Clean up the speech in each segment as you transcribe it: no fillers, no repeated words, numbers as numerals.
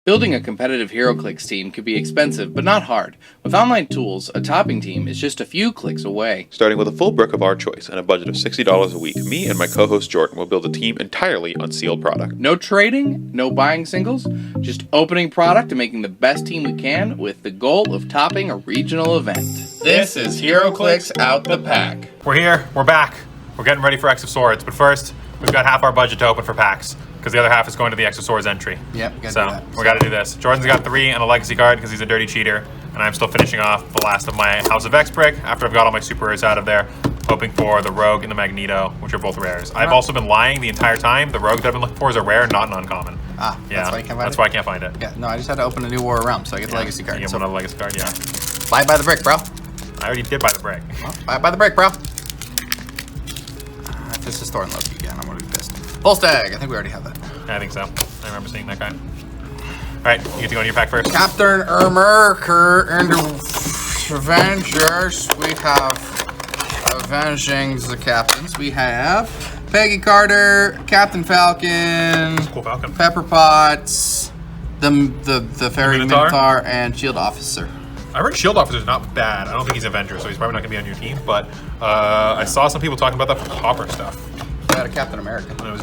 Building a competitive HeroClix team can be expensive, but not hard. With online tools, a topping team is just a few clicks away. Starting with a full brick of our choice and a budget of $60 a week, me and my co-host Jordan will build a team entirely on sealed product. No trading, no buying singles, just opening product and making the best team we can with the goal of topping a regional event. This is HeroClix Out the Pack. We're here, we're back. We're getting ready for X of Swords, but first, we've got half our budget to open for packs, because the other half is going to the X of Swords entry. Yep, so we got to do this. Jordan's got 3 and a legacy card because he's a dirty cheater, and I'm still finishing off the last of my House of X brick after I've got all my super rares out of there, hoping for the Rogue and the Magneto, which are both rares. I've also been lying the entire time. The Rogue that I've been looking for is a rare, not an uncommon. Ah, yeah, that's why you can't find it? That's why I can't find it. Yeah, no, I just had to open a new War of Realms, so I get the legacy card. You get So one of the legacy card, yeah. buy it by the brick, bro. I already did buy the brick. Well, buy it by the brick, bro. If this is Thorn Loki again, I'm gonna be pissed. Full stag, I think we already have that. I think so. I remember seeing that guy. All right, you get to go into your pack first. Captain America and the Avengers. We have Avenging the Captains. We have Peggy Carter, Captain Falcon, Cool Falcon. Pepper Potts, the Fairy Minotaur? Minotaur, and Shield Officer. I heard Shield Officer's not bad. I don't think he's Avenger, so he's probably not going to be on your team. But I saw some people talking about that for Hopper stuff I got a Captain America. when I was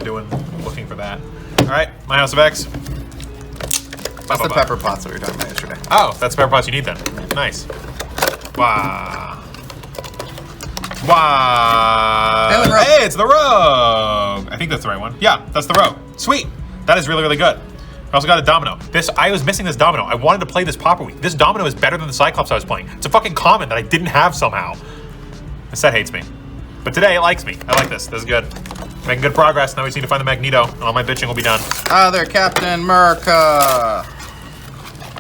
looking for that. All right, my House of X. That's the Pepper Potts that we were talking about yesterday. Oh, that's Pepper Potts you need then. Nice. Wow. Wow. Hey, Rogue. Hey, it's the Rogue. I think that's the right one. Yeah, that's the Rogue. Sweet. That is really, really good. I also got a Domino. I was missing this Domino. I wanted to play this Popper Week. This Domino is better than the Cyclops I was playing. It's a fucking common that I didn't have somehow. The set hates me. But today it likes me. I like this. This is good. Making good progress. Now we just need to find the Magneto, and all my bitching will be done. There, Captain America.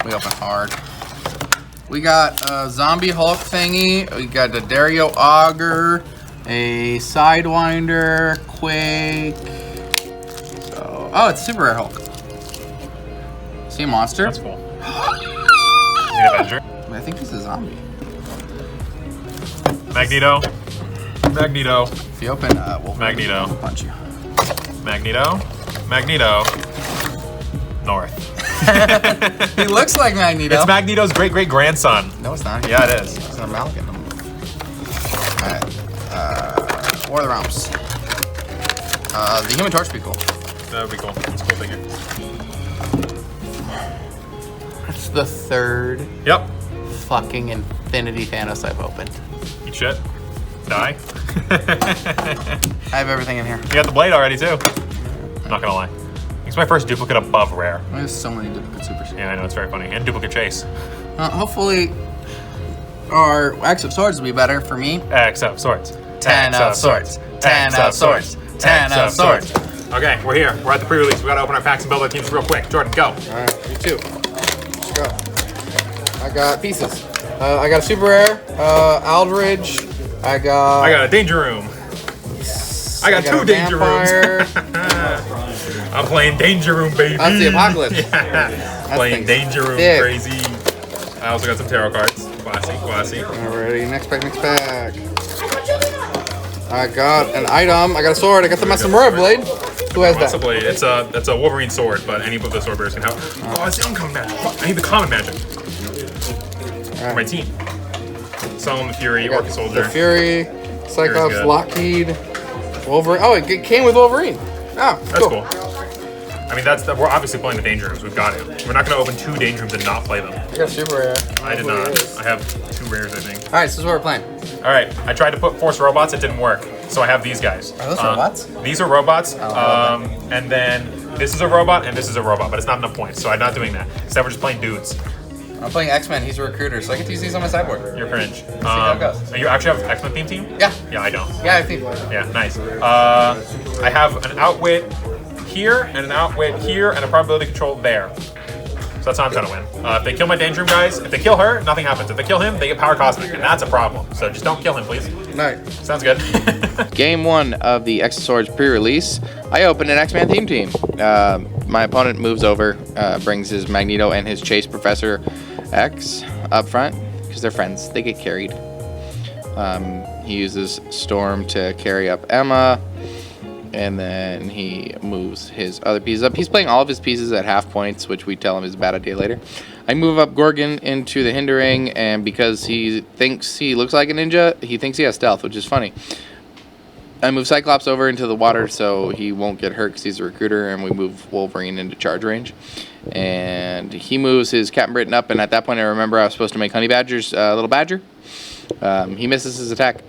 We open hard. We got a Zombie Hulk thingy. We got a Dario Augur, a Sidewinder, Quake. So, oh, it's Super Rare Hulk. See a monster? That's cool. Need Avenger. I think he's a zombie. Magneto. Magneto. If you open Wolverine, Magneto. I'll punch you. Magneto. Magneto. North. He looks like Magneto. It's Magneto's great-great-grandson. No, it's not. Yeah, it is. It's an amalgam. Alright. War of the Realms. The Human Torch would be cool. That would be cool. It's a cool figure. It's the third Yep. fucking Infinity Thanos I've opened. Eat shit. Die. I have everything in here. You got the blade already, too. Not gonna lie. It's my first duplicate above rare. There's so many duplicate supers. Yeah, I know, it's very funny. And duplicate chase. Hopefully, our X of Swords will be better for me. X of swords. 10 of swords. 10 of swords. 10 of swords. Okay, we're here. We're at the pre-release. We gotta open our packs and build our teams real quick. Jordan, go. Alright, you too. Let's go. I got pieces. I got a super rare, Aldridge. I got a danger room. I got 2 a danger vampire. rooms. I'm playing danger room, baby. That's the apocalypse. Yeah. Playing thing's danger room, thick. crazy. I also got some tarot cards. Classy. Alrighty, next pack. I got an item. I got a sword. I got the Masamura blade. Who has that? Possibly. It's a Wolverine sword, but any of the sword bearers can have. Oh, it's the uncommon magic. Fuck, I need the common magic for my team. Solomon the Fury, Orca Soldier. The Fury, Cyclops, good. Lockheed, Wolverine. Oh, it came with Wolverine. Oh, That's cool. I mean, we're obviously playing the danger rooms. We've got to. We're not going to open 2 danger rooms and not play them. I got super rare. I did not. I have 2 rares, I think. All right, so this is what we're playing. All right, I tried to put Force robots. It didn't work. So I have these guys. Are those robots? These are robots. Oh, And then this is a robot and this is a robot, but it's not enough points. So I'm not doing that. Instead, we're just playing dudes. I'm playing X-Men. He's a recruiter, so I get to use these on my sideboard. You're cringe. how it goes. You actually have X-Men theme team? Yeah. Yeah, I don't. Yeah, I think. Yeah, nice. I have an outwit here and an outwit here and a probability control there. So that's how I'm trying to win. If they kill my danger room guys, if they kill her, nothing happens. If they kill him, they get power cosmic, and that's a problem. So just don't kill him, please. Nice. Sounds good. Game 1 of the X of Swords pre-release, I opened an X-Man theme team. My opponent moves over, brings his Magneto and his Chase Professor X up front, because they're friends. They get carried. He uses Storm to carry up Emma. and then he moves his other pieces up. He's playing all of his pieces at half points, which we tell him is a bad idea later. I move up Gorgon into the hindering, and because he thinks he looks like a ninja, he thinks he has stealth, which is funny. I move Cyclops over into the water so he won't get hurt because he's a recruiter, and we move Wolverine into charge range. And he moves his Captain Britain up, and at that point I remember I was supposed to make Honey Badger's little badger. He misses his attack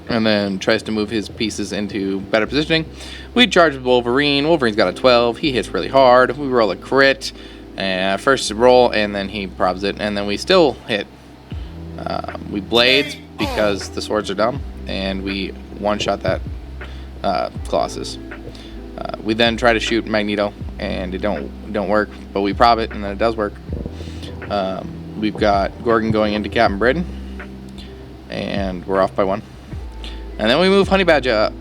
and then tries to move his pieces into better positioning. We charge with Wolverine. Wolverine's got a 12. He hits really hard. We roll a crit. First roll, and then he probs it, and then we still hit. We blades because the swords are dumb, and we one-shot that Colossus. We then try to shoot Magneto, and it don't work, but we prob it, and then it does work. We've got Gorgon going into Captain Britain, and we're off by 1. And then we move Honey Badger up.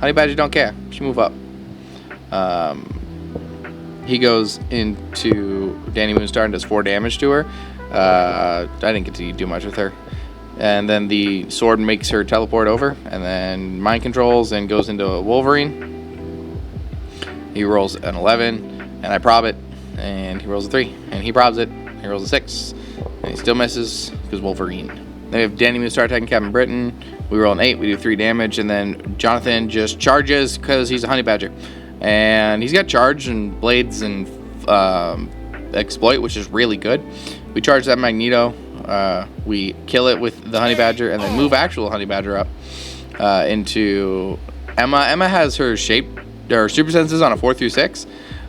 Honey Badger don't care. She move up. He goes into Danny Moonstar and does 4 damage to her. I didn't get to do much with her. And then the sword makes her teleport over, and then mind controls and goes into Wolverine. He rolls an 11, and I prob it, and he rolls a 3, and he probs it. He rolls a 6, and he still misses because Wolverine. Then we have Danny Moonstar attacking Captain Britain. We roll an 8, we do 3 damage, and then Jonathan just charges because he's a Honey Badger. And he's got charge and blades and exploit, which is really good. We charge that Magneto. We kill it with the Honey Badger, and then move actual Honey Badger up into Emma. Emma has her super senses on a 4 through 6,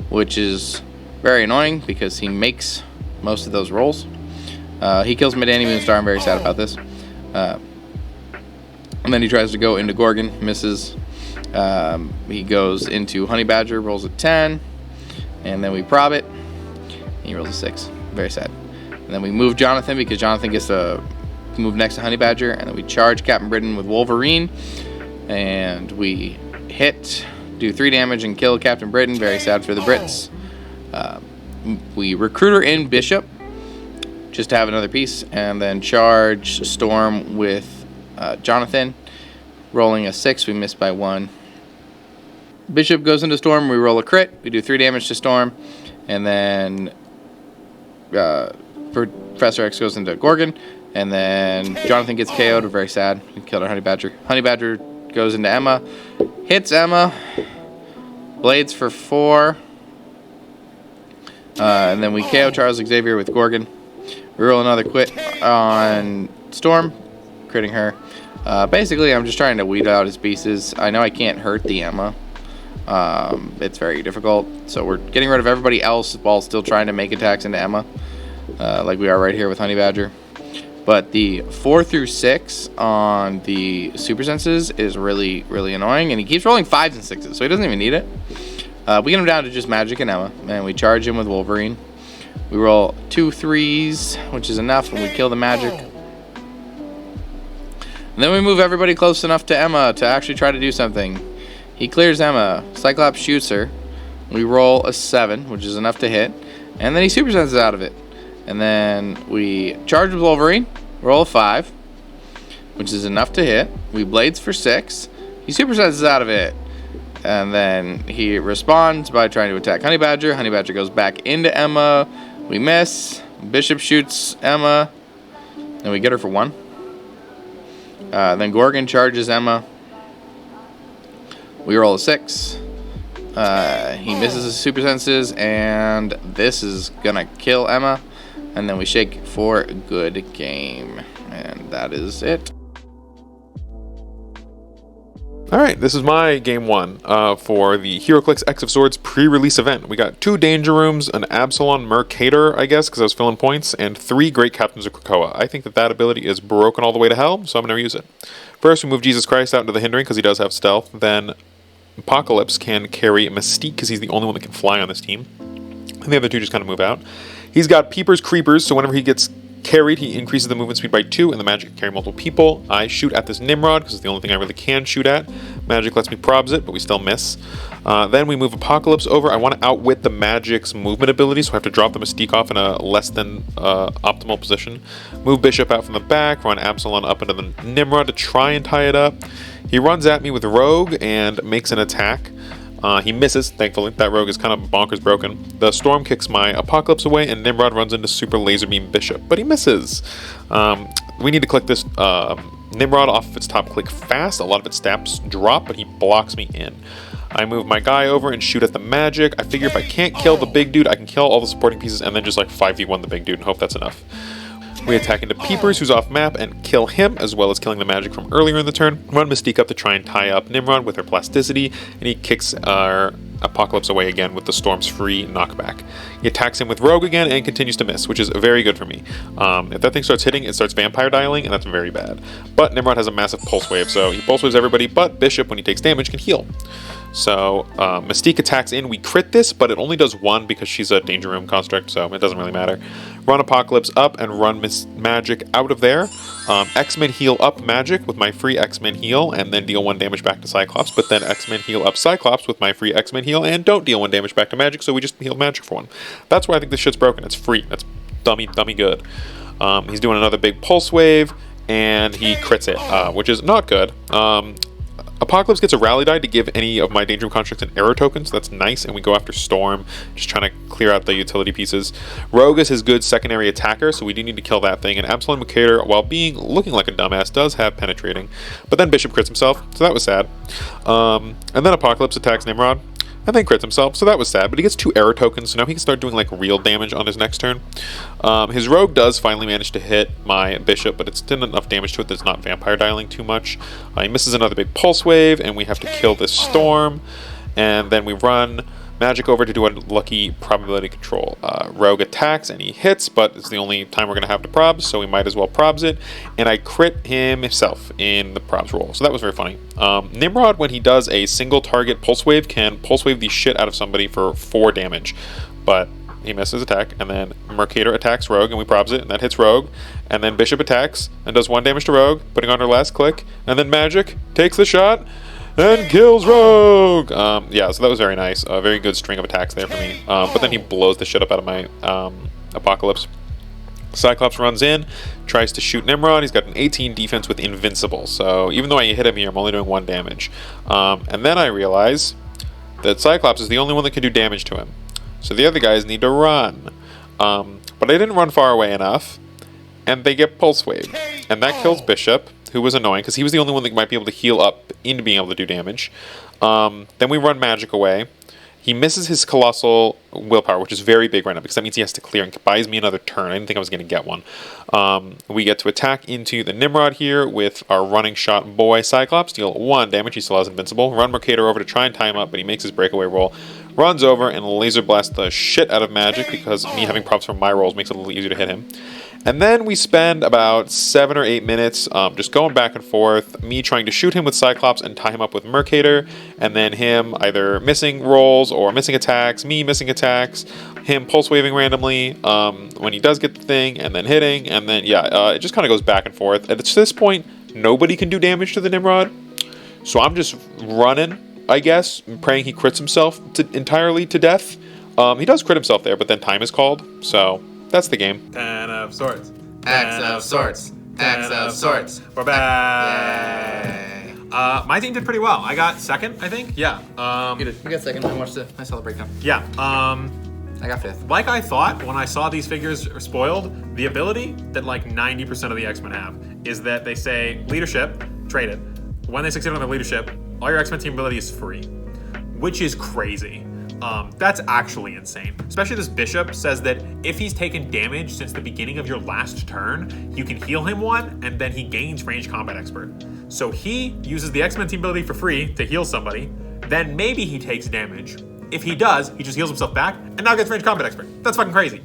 which is very annoying because he makes most of those rolls. He kills my Danny Moonstar. I'm very sad about this. And then he tries to go into Gorgon, misses. He goes into Honey Badger, rolls a 10, and then we prob it. And he rolls a 6. Very sad. And then we move Jonathan because Jonathan gets to move next to Honey Badger, and then we charge Captain Britain with Wolverine, and we hit, do 3 damage, and kill Captain Britain. Very sad for the Brits. We recruit her in Bishop just to have another piece, and then charge Storm with Jonathan, rolling a 6. We miss by 1. Bishop goes into Storm. We roll a crit. We do 3 damage to Storm, and then Professor X goes into Gorgon, and then Jonathan gets KO'd. Very sad. We killed our Honey Badger. Honey Badger goes into Emma, hits Emma, blades for 4, and then we KO Charles Xavier with Gorgon. We roll another quit on Storm, critting her. Basically, I'm just trying to weed out his pieces. I know I can't hurt the Emma. It's very difficult, so we're getting rid of everybody else while still trying to make attacks into Emma, like we are right here with Honey Badger. But the 4 through 6 on the super senses is really, really annoying, and he keeps rolling 5s and 6s, so he doesn't even need it. We get him down to just Magic and Emma, and we charge him with Wolverine. We roll 2 3s, which is enough, and we kill the Magic. And then we move everybody close enough to Emma to actually try to do something. He clears Emma. Cyclops shoots her. We roll a 7, which is enough to hit. And then he super senses out of it. And then we charge with Wolverine. Roll a 5, which is enough to hit. We blades for 6. He super senses out of it. And then he responds by trying to attack Honey Badger. Honey Badger goes back into Emma. We miss. Bishop shoots Emma. And we get her for 1. Then Gorgon charges Emma. We roll a 6. He misses his super senses, and this is gonna kill Emma. And then we shake for a good game, and that is it. All right, this is my game 1 for the HeroClix X of Swords pre-release event. We got 2 Danger Rooms, an Absalon Mercator, I guess, because I was filling points, and 3 Great Captains of Krakoa. I think that ability is broken all the way to hell, so I'm going to use it. First, we move Jesus Christ out into the hindering because he does have stealth. Then Apocalypse can carry Mystique because he's the only one that can fly on this team. And the other 2 just kind of move out. He's got Peepers Creepers, so whenever he gets Carried, he increases the movement speed by 2, and the magic can carry multiple people. I shoot at this Nimrod, because it's the only thing I really can shoot at. Magic lets me probs it, but we still miss. Then we move Apocalypse over. I want to outwit the magic's movement ability, so I have to drop the Mystique off in a less than optimal position. Move Bishop out from the back, run Absalon up into the Nimrod to try and tie it up. He runs at me with Rogue and makes an attack. He misses, thankfully. That Rogue is kind of bonkers broken. The Storm kicks my Apocalypse away, and Nimrod runs into Super Laser Beam Bishop, but he misses. We need to click this Nimrod off of its top click fast. A lot of its stats drop, but he blocks me in. I move my guy over and shoot at the magic. I figure if I can't kill the big dude, I can kill all the supporting pieces and then just like 5v1 the big dude and hope that's enough. We attack into Peepers, who's off map, and kill him, as well as killing the magic from earlier in the turn. Run Mystique up to try and tie up Nimrod with her plasticity, and he kicks our Apocalypse away again with the Storm's free knockback. He attacks him with Rogue again and continues to miss, which is very good for me. If that thing starts hitting, it starts vampire dialing, and that's very bad. But Nimrod has a massive pulse wave, so he pulse waves everybody, but Bishop, when he takes damage, can heal. So Mystique attacks in. We crit this, but it only does 1 because she's a Danger Room construct, so it doesn't really matter. Run Apocalypse up and run Magic out of there. X-Men heal up Magic with my free X-Men heal and then deal 1 damage back to Cyclops, but then X-Men heal up Cyclops with my free X-Men heal and don't deal 1 damage back to Magic, so we just heal Magic for 1. That's why I think this shit's broken. It's free. That's dummy good. He's doing another big Pulse Wave, and he crits it, which is not good. Apocalypse gets a rally die to give any of my Danger Room constructs an arrow token, so that's nice, and we go after Storm, just trying to clear out the utility pieces. Rogue is his good secondary attacker, so we do need to kill that thing, and Absalom Mercator, while looking like a dumbass, does have penetrating, but then Bishop crits himself, so that was sad. And then Apocalypse attacks Nimrod, and then crits himself, so that was sad, but he gets 2 arrow tokens, so now he can start doing like real damage on his next turn. His Rogue does finally manage to hit my Bishop, but it's still enough damage to it that's not vampire dialing too much. He misses another big Pulse Wave, and we have to kill this Storm, and then we run Magic over to do a lucky probability control. Rogue attacks and he hits, but it's the only time we're going to have to probs, so we might as well probs it. And I crit himself in the probs roll, so that was very funny. Nimrod, when he does a single target pulse wave, can pulse wave the shit out of somebody for 4 damage, but he misses his attack. And then Mercator attacks Rogue, and we probs it, and that hits Rogue. And then Bishop attacks and does 1 damage to Rogue, putting on her last click. And then Magic takes the shot and kills Rogue! Yeah, so that was very nice. A very good string of attacks there for me. But then he blows the shit up out of my Apocalypse. Cyclops runs in, tries to shoot Nimrod. He's got an 18 defense with Invincible. So even though I hit him here, I'm only doing 1 damage. And then I realize that Cyclops is the only one that can do damage to him. So the other guys need to run. But I didn't run far away enough, and they get Pulse Wave. And that kills Bishop, who was annoying, because he was the only one that might be able to heal up into being able to do damage. Then we run Magic away. He misses his Colossal Willpower, which is very big right now, because that means he has to clear and buys me another turn. I didn't think I was going to get one. We get to attack into the Nimrod here with our running shot boy Cyclops. Deal 1 damage. He still has Invincible. Run Mercator over to try and tie him up, but he makes his breakaway roll. Runs over and laser blasts the shit out of Magic, because me having props from my rolls makes it a little easier to hit him. And then we spend about 7 or 8 minutes just going back and forth, me trying to shoot him with Cyclops and tie him up with Mercator, and then him either missing rolls or missing attacks, me missing attacks, him pulse waving randomly when he does get the thing, and then hitting, and then, yeah, it just kind of goes back and forth. At this point, nobody can do damage to the Nimrod, so I'm just running, I guess, praying he crits himself entirely to death. He does crit himself there, but then time is called, so that's the game. 10 of Swords. X of Swords. X of Swords. We're back. Yay. My team did pretty well. I got 2nd, I think. Yeah. You got 2nd. I saw the breakdown. Yeah. I got 5th. Like I thought when I saw these figures are spoiled, the ability that like 90% of the X-Men have is that they say leadership, trade it. When they succeed on their leadership, all your X-Men team ability is free, which is crazy. That's actually insane. Especially this Bishop says that if he's taken damage since the beginning of your last turn, you can heal him 1, and then he gains Range Combat Expert. So he uses the X-Men team ability for free to heal somebody, then maybe he takes damage. If he does, he just heals himself back, and now gets Range Combat Expert. That's fucking crazy.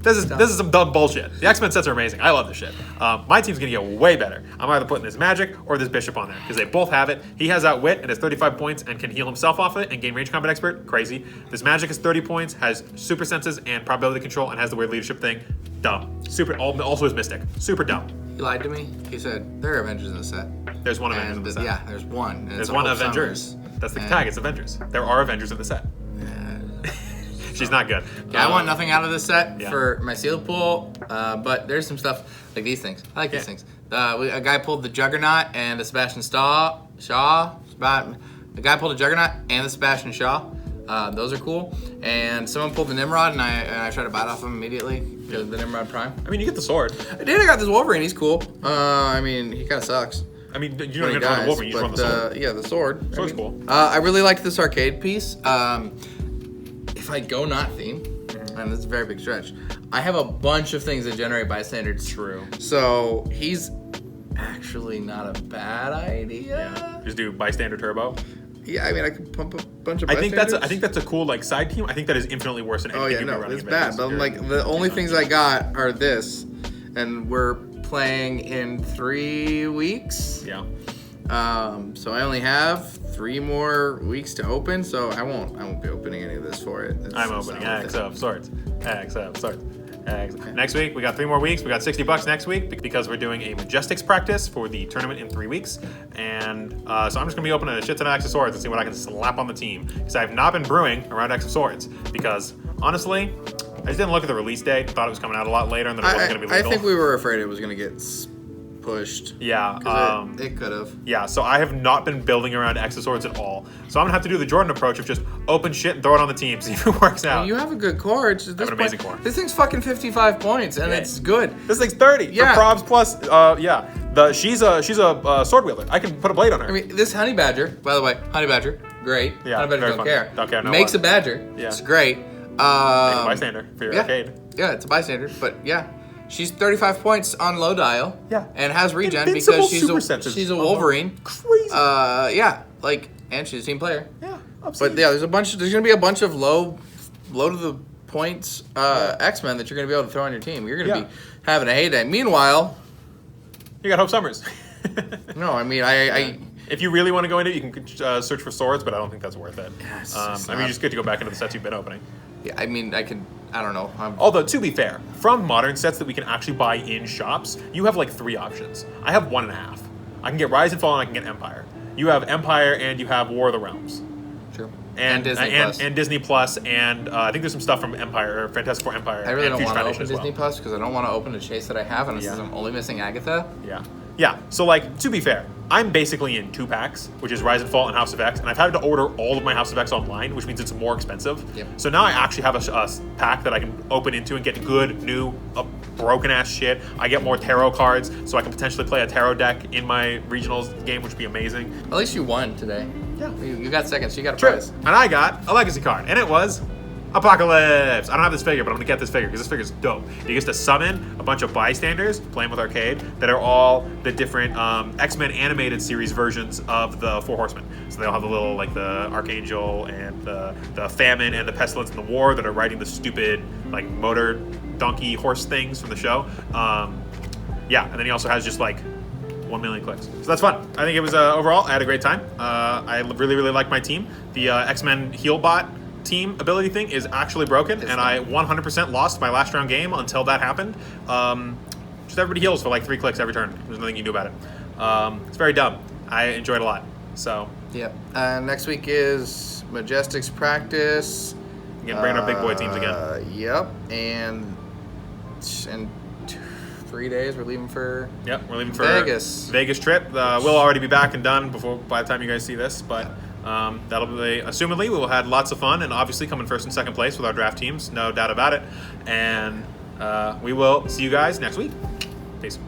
This is some dumb bullshit. The X-Men sets are amazing. I love this shit. My team's gonna get way better. I'm either putting this Magic or this Bishop on there, because they both have it. He has Outwit and has 35 points and can heal himself off of it and gain Range Combat Expert. Crazy. This Magic is 30 points, has Super Senses and Probability Control, and has the weird leadership thing. Dumb. Super. Also is Mystic. Super dumb. He lied to me. He said there are Avengers in the set. There's one Avengers in And the set. yeah, there's one. And There's it's a one Hope Avengers. Summers. That's the And- tag. It's Avengers. There are Avengers in the set. She's not good. Yeah, I want nothing out of this set yeah. for my sealed pool, but there's some stuff like these things. I like these things. A guy pulled the Juggernaut and the Sebastian Shaw. The guy pulled the Juggernaut and the Sebastian Shaw. Those are cool. And someone pulled the Nimrod, and I tried to buy it off him immediately because the Nimrod Prime. I mean, you get the sword. I did. I got this Wolverine. He's cool. I mean, he kind of sucks. I mean, you when don't he even want the dies, Wolverine. You just want the sword. yeah, the sword. Sword's I mean, cool. I really liked this arcade piece. If I go not theme, and this is a very big stretch, I have a bunch of things that generate bystanders. True. So he's actually not a bad idea. Yeah. Just do bystander turbo. Yeah, I mean, I could pump a bunch of I bystanders. think that's a cool like side team. I think that is infinitely worse than anything Oh yeah, you've been no, running it's in bad. Vegas. But You're- like the only things I got are this, and we're playing in 3 weeks. Yeah. So I only have 3 more weeks to open, so I won't be opening any of this for it. I'm opening X of Swords. X of Swords. X. Next week, we got 3 more weeks. We got $60 next week because we're doing a Majestics practice for the tournament in 3 weeks. And so I'm just going to be opening a shit ton of X of Swords and see what I can slap on the team. Because I have not been brewing around X of Swords. Because, honestly, I just didn't look at the release date. Thought it was coming out a lot later and that it wasn't going to be I legal. think we were afraid it was gonna get pushed. Yeah. 'Cause it could have. Yeah, so I have not been building around X of Swords at all. So I'm going to have to do the Jordan approach of just open shit and throw it on the team, see if it works out. You have a good core. It's just I have an amazing core. This thing's fucking 55 points, and Yeah. it's good. This thing's 30 Yeah. for probs plus. Yeah, she's a sword wielder. I can put a blade on her. I mean, this honey badger, by the way, honey badger, great. Yeah, honey badger very don't fun. care. Don't care, no Makes what. a badger. Yeah. It's great. bystander for your yeah. arcade. Yeah, it's a bystander, but yeah. She's 35 points on low dial. Yeah. And has regen Invincible because super senses. she's a Wolverine. Crazy. Yeah, like, and she's a team player. Yeah, But yeah, there's gonna be a bunch of low to the points X-Men that you're gonna be able to throw on your team. You're gonna Yeah. be having a heyday. Meanwhile, You got Hope Summers. no, I mean I If you really want to go into it, you can search for swords, but I don't think that's worth it. it's I just mean, not- you just get to go back into the sets you've been opening. yeah, I mean I don't know. Although, to be fair, from modern sets that we can actually buy in shops, you have like 3 options. I have 1.5. I can get Rise and Fall and I can get Empire. You have Empire and you have War of the Realms. True. And Disney and, Plus. and Disney Plus, and I think there's some stuff from Empire or Fantastic Four Empire. I really and don't Future want to Foundation open as well. Disney Plus because I don't want to open a chase that I have, and since Yeah. I'm only missing Agatha. Yeah. So like, to be fair, I'm basically in 2 packs, which is Rise and Fall and House of X, and I've had to order all of my House of X online, which means it's more expensive. Yep. So now I actually have a pack that I can open into and get good, new, broken ass shit. I get more tarot cards, so I can potentially play a tarot deck in my regionals game, which would be amazing. At least you won today. Yeah. You got second, so you got a True. prize. And I got a legacy card, and it was Apocalypse. I don't have this figure, but I'm gonna get this figure because this figure's dope. You get to summon a bunch of bystanders playing with arcade that are all the different X-Men animated series versions of the 4 Horsemen. So they all have the little like the Archangel and the Famine and the Pestilence and the War that are riding the stupid like motor donkey horse things from the show. Yeah, and then he also has just like 1 million clicks. So that's fun. I think it was overall, I had a great time. I really, really like my team. The X-Men Healbot team ability thing is actually broken, and I 100% lost my last round game until that happened. Just everybody heals for like 3 clicks every turn. There's nothing you can do about it. It's very dumb. I enjoyed it a lot. So, Yep. Next week is Majestics practice. again, bringing our big boy teams again. Yep. And in 3 days we're leaving for. Yep, we're leaving for Vegas. Vegas trip. We'll already be back and done by the time you guys see this, but that'll be assumedly we will have lots of fun and obviously come in first and second place with our draft teams, no doubt about it. And we will see you guys next week. Peace.